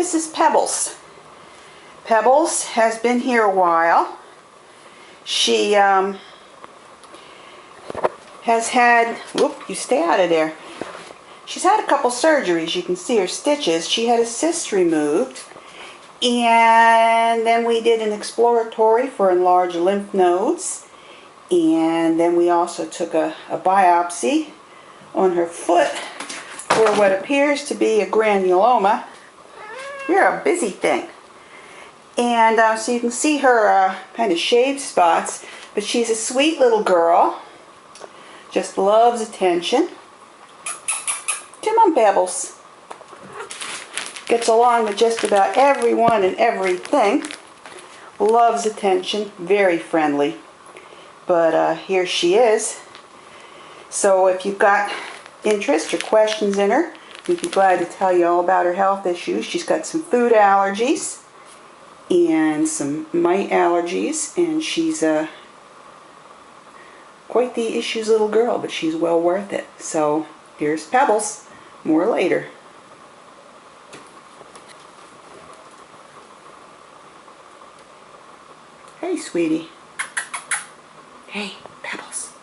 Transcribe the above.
This is Pebbles. Pebbles has been here a while. She has had, whoop, you stay out of there. She's had a couple surgeries. You can see her stitches. She had a cyst removed. And then we did an exploratory for enlarged lymph nodes. And then we also took a biopsy on her foot for what appears to be a granuloma. You're a busy thing. And so you can see her kind of shaved spots, but she's a sweet little girl. Just loves attention. Come on, Pebbles. Gets along with just about everyone and everything. Loves attention. Very friendly. But here she is. So if you've got interest or questions in her, we'd be glad to tell you all about her health issues. She's got some food allergies and some mite allergies, and she's quite the issues little girl, but she's well worth it. So here's Pebbles. More later. Hey, sweetie. Hey, Pebbles.